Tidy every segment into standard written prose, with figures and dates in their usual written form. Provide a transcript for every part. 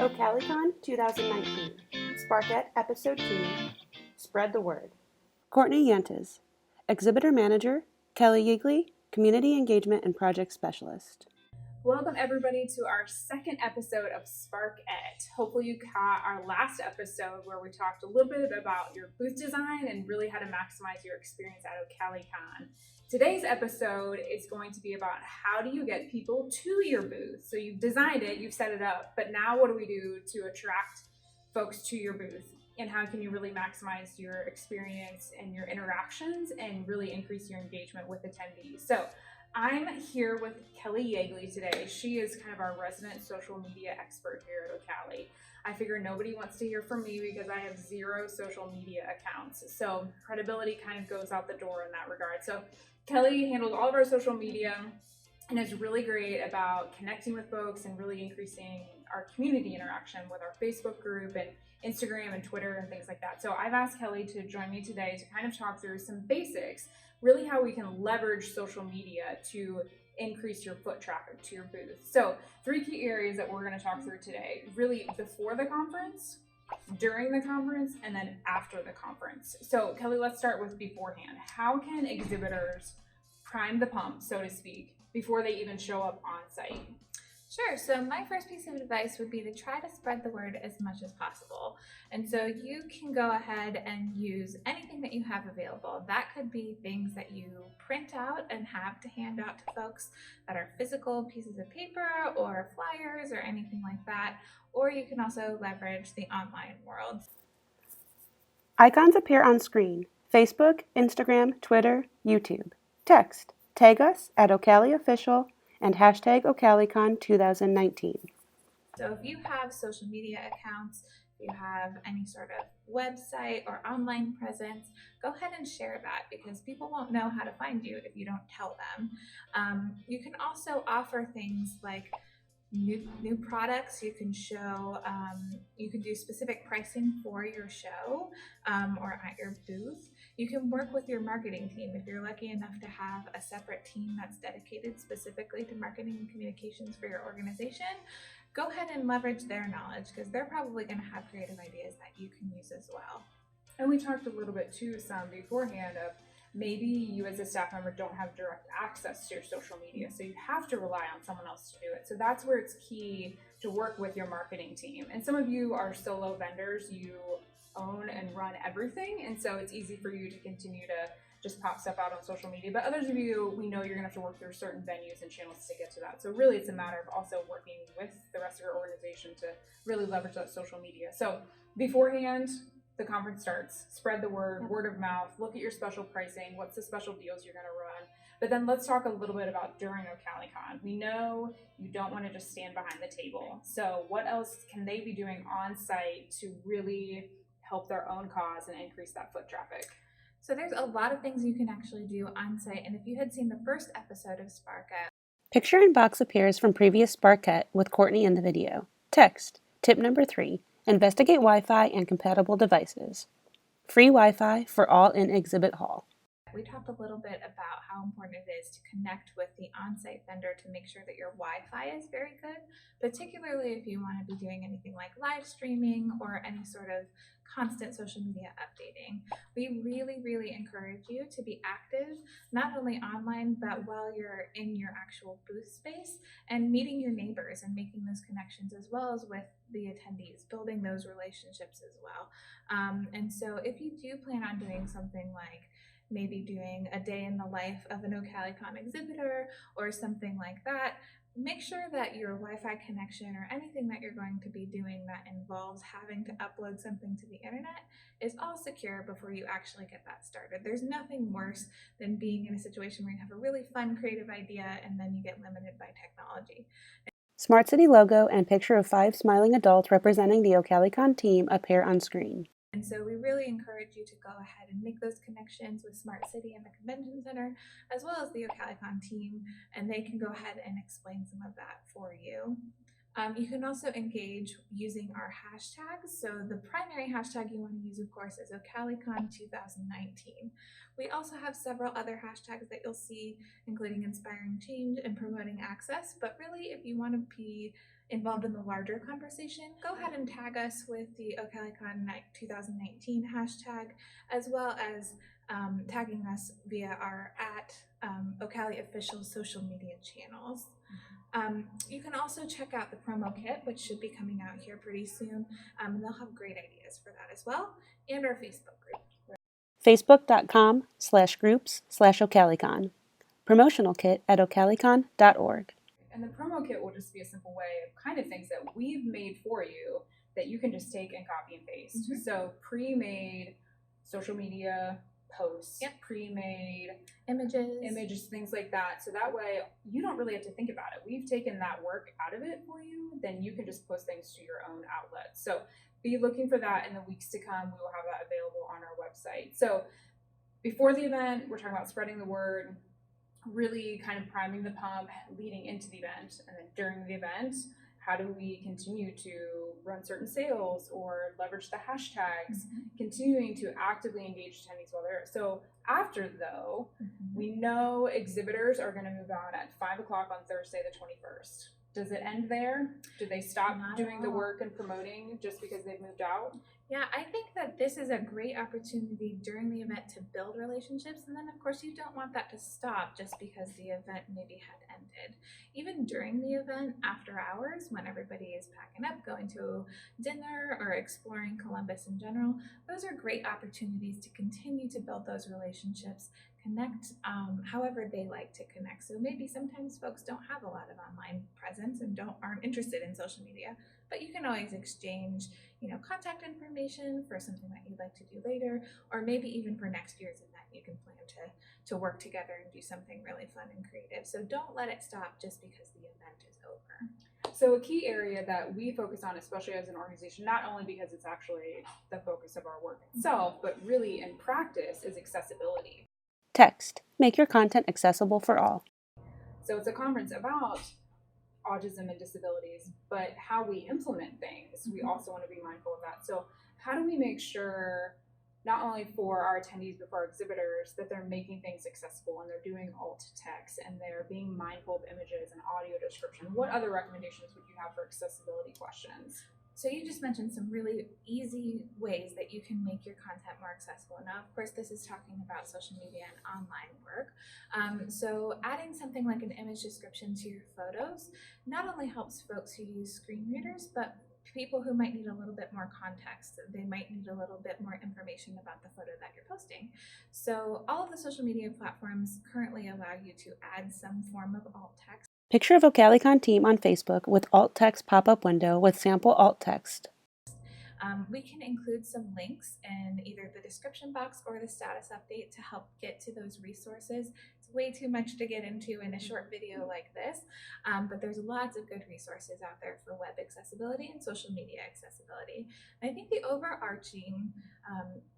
OCALICON 2019, Sparkette Episode 2, Spread the Word. Courtney Yeagley, Exhibitor Manager, Kelli Yeagley, Community Engagement and Project Specialist. Welcome everybody to our second episode of Sparkette. Hopefully you caught our last episode where we talked a little bit about your booth design and really how to maximize your experience at OCALICON. Today's episode is going to be about how do you get people to your booth. So you've designed it, you've set it up, but now what do we do to attract folks to your booth? And how can you really maximize your experience and your interactions and really increase your engagement with attendees? So I'm here with Kelli Yeagley today. She is kind of our resident social media expert here at OCALI. I figure nobody wants to hear from me because I have 0 social media accounts. So credibility kind of goes out the door in that regard. So Kelli handles all of our social media and is really great about connecting with folks and really increasing our community interaction with our Facebook group and Instagram and Twitter and things like that. So I've asked Kelli to join me today to kind of talk through some basics, really how we can leverage social media to increase your foot traffic to your booth. So 3 key areas that we're going to talk through today, really before the conference, during the conference, and then after the conference. So Kelli, let's start with beforehand. How can exhibitors prime the pump, so to speak, before they even show up on site? Sure. So my first piece of advice would be to try to spread the word as much as possible. And so you can go ahead and use anything that you have available. That could be things that you print out and have to hand out to folks that are physical pieces of paper or flyers or anything like that. Or you can also leverage the online world. Icons appear on screen: Facebook, Instagram, Twitter, YouTube. Text: tag us at OCALI Official and hashtag OCALICON 2019. So if you have social media accounts, if you have any sort of website or online presence, go ahead and share that because people won't know how to find you if you don't tell them. You can also offer things like new products. You can show, you can do specific pricing for your show or at your booth. You can work with your marketing team. If you're lucky enough to have a separate team that's dedicated specifically to marketing and communications for your organization, go ahead and leverage their knowledge because they're probably going to have creative ideas that you can use as well. And we talked a little bit too, some beforehand of maybe you as a staff member don't have direct access to your social media, so you have to rely on someone else to do it. So that's where it's key to work with your marketing team. And some of you are solo vendors, you own and run everything, and so it's easy for you to continue to just pop stuff out on social media. But others of you, we know you're gonna have to work through certain venues and channels to get to that. So really it's a matter of also working with the rest of your organization to really leverage that social media. So beforehand, the conference starts, spread the word, word of mouth, look at your special pricing, what's the special deals you're gonna run. But then let's talk a little bit about during OCALICON. We know you don't wanna just stand behind the table. So what else can they be doing on site to really help their own cause and increase that foot traffic? So there's a lot of things you can actually do on site. And if you had seen the first episode of Sparkette, Picture in box appears from previous Sparkette with Courtney in the video. Text: tip number 3. Investigate Wi-Fi and compatible devices. Free Wi-Fi for all in exhibit hall. we talked a little bit about how important it is to connect with the on-site vendor to make sure that your Wi-Fi is very good, particularly if you want to be doing anything like live streaming or any sort of constant social media updating. We really encourage you to be active, not only online, but while you're in your actual booth space and meeting your neighbors and making those connections, as well as with the attendees, building those relationships as well. And so if you do plan on doing something like maybe doing a day in the life of an OCALICON exhibitor or something like that, make sure that your Wi-Fi connection or anything that you're going to be doing that involves having to upload something to the internet is all secure before you actually get that started. There's nothing worse than being in a situation where you have a really fun, creative idea and then you get limited by technology. Smart City logo and picture of 5 smiling adults representing the OCALICON team appear on screen. And so we really encourage you to go ahead and make those connections with Smart City and the Convention Center, as well as the OCALICON team, and they can go ahead and explain some of that for you. You can also engage using our hashtags. So the primary hashtag you want to use, of course, is OCALICON 2019. We also have several other hashtags that you'll see, including inspiring change and promoting access. But really, if you want to be involved in the larger conversation, go ahead and tag us with the OCALICON 2019 hashtag, as well as tagging us via our @OCALI official social media channels. You can also check out the promo kit, which should be coming out here pretty soon, and they'll have great ideas for that as well, and our Facebook group. Facebook.com/groups/OCALICON. Promotional kit at ocalicon.org. And the promo kit will just be a simple way of kind of things that we've made for you that you can just take and copy and paste. Mm-hmm. So pre-made social media posts, Yep. pre-made images, things like that. So that way you don't really have to think about it. We've taken that work out of it for you. Then you can just post things to your own outlet. So be looking for that in the weeks to come. We will have that available on our website. So before the event, we're talking about spreading the word, really kind of priming the pump leading into the event. And then during the event, how do we continue to run certain sales or leverage the hashtags, continuing to actively engage attendees while they're. So after though, we know exhibitors are going to move on at 5 o'clock on Thursday, the 21st. Does it end there? Do they stop doing the work and promoting just because they've moved out? Yeah, I think that this is a great opportunity during the event to build relationships. And then, of course, you don't want that to stop just because the event maybe had ended. Even during the event, after hours, when everybody is packing up, going to dinner, or exploring Columbus in general, those are great opportunities to continue to build those relationships, connect however they like to connect. So maybe sometimes folks don't have a lot of online presence and aren't interested in social media, but you can always exchange, contact information for something that you'd like to do later, or maybe even for next year's event, you can plan to work together and do something really fun and creative. So don't let it stop just because the event is over. So a key area that we focus on, especially as an organization, not only because it's actually the focus of our work itself, but really in practice, is accessibility. Text. Make your content accessible for all. So it's a conference about autism and disabilities, but how we implement things, we also want to be mindful of that. So how do we make sure, not only for our attendees, but for our exhibitors, that they're making things accessible and they're doing alt text and they're being mindful of images and audio description? What other recommendations would you have for accessibility questions? So you just mentioned some really easy ways that you can make your content more accessible. Now, of course, this is talking about social media and online work. So adding something like an image description to your photos not only helps folks who use screen readers, but people who might need a little bit more context. They might need a little bit more information about the photo that you're posting. So all of the social media platforms currently allow you to add some form of alt text. Picture of OCALICON team on Facebook with alt text pop-up window with sample alt text. We can include some links in either the description box or the status update to help get to those resources. It's way too much to get into in a short video like this, but there's lots of good resources out there for web accessibility and social media accessibility. And I think the overarching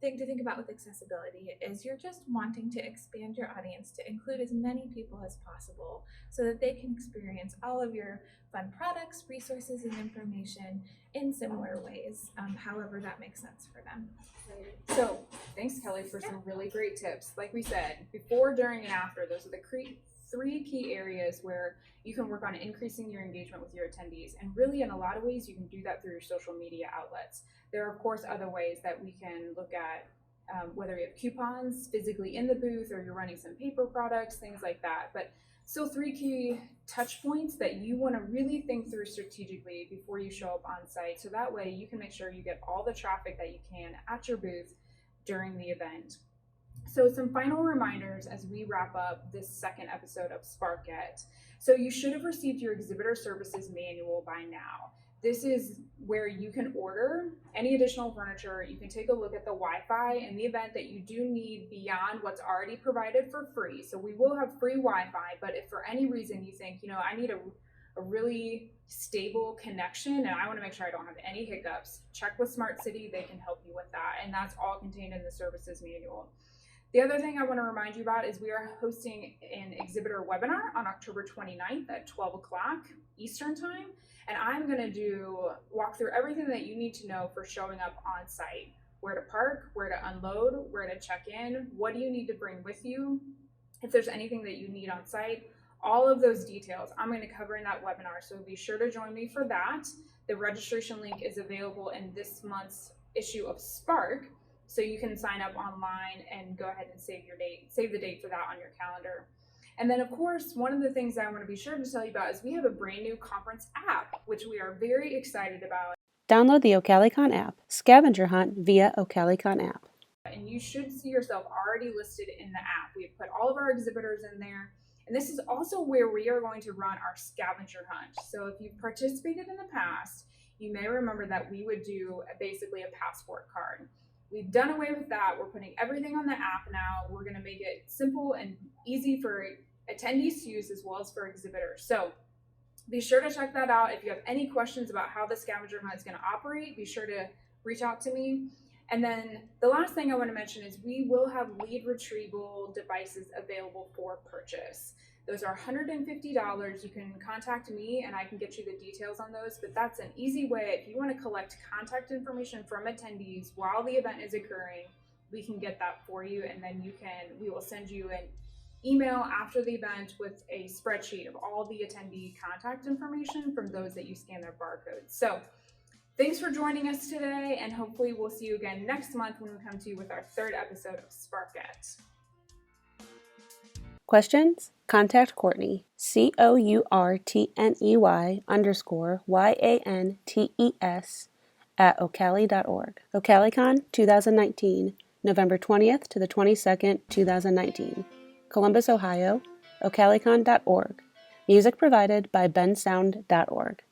thing to think about with accessibility is you're just wanting to expand your audience to include as many people as possible so that they can experience all of your fun products, resources, and information in similar ways, however that makes sense for them. So thanks, Kelly, for some really great tips. Like we said, before, during, and after, those are the three key areas where you can work on increasing your engagement with your attendees. And really, in a lot of ways, you can do that through your social media outlets. There are, of course, other ways that we can look at, whether you have coupons physically in the booth or you're running some paper products, things like that. But still, three key touch points that you want to really think through strategically before you show up on site. So that way you can make sure you get all the traffic that you can at your booth during the event. So some final reminders as we wrap up this second episode of Sparkette. So you should have received your exhibitor services manual by now. This is where you can order any additional furniture. You can take a look at the Wi-Fi in the event that you do need beyond what's already provided for free. So we will have free Wi-Fi, but if for any reason you think, I need a really stable connection and I want to make sure I don't have any hiccups, check with Smart City. They can help you with that. And that's all contained in the services manual. The other thing I want to remind you about is we are hosting an exhibitor webinar on October 29th at 12 o'clock Eastern time. And I'm going to walk through everything that you need to know for showing up on site. Where to park, where to unload, where to check in, what do you need to bring with you, if there's anything that you need on site. All of those details I'm going to cover in that webinar, so be sure to join me for that. The registration link is available in this month's issue of Spark, so you can sign up online and go ahead and save the date for that on your calendar. And then, of course, one of the things I want to be sure to tell you about is we have a brand new conference app, which we are very excited about. Download the OCALICON app. Scavenger hunt via OCALICON app. And you should see yourself already listed in the app. We've put all of our exhibitors in there. And this is also where we are going to run our scavenger hunt. So if you've participated in the past, you may remember that we would do basically a passport card. We've done away with that. We're putting everything on the app now. We're going to make it simple and easy for attendees to use as well as for exhibitors. So be sure to check that out. If you have any questions about how the scavenger hunt is going to operate, be sure to reach out to me. And then the last thing I want to mention is we will have lead retrieval devices available for purchase. Those are $150. You can contact me and I can get you the details on those, but that's an easy way. If you want to collect contact information from attendees while the event is occurring, we can get that for you, and then we will send you an email after the event with a spreadsheet of all the attendee contact information from those that you scan their barcodes. So thanks for joining us today, and hopefully we'll see you again next month when we come to you with our 3rd episode of Sparkette. Questions? Contact Courtney, COURTNEY_YANTES at OCALI.org. OCALICON 2019, November 20th to the 22nd, 2019. Columbus, Ohio, ocalicon.org. Music provided by bensound.org.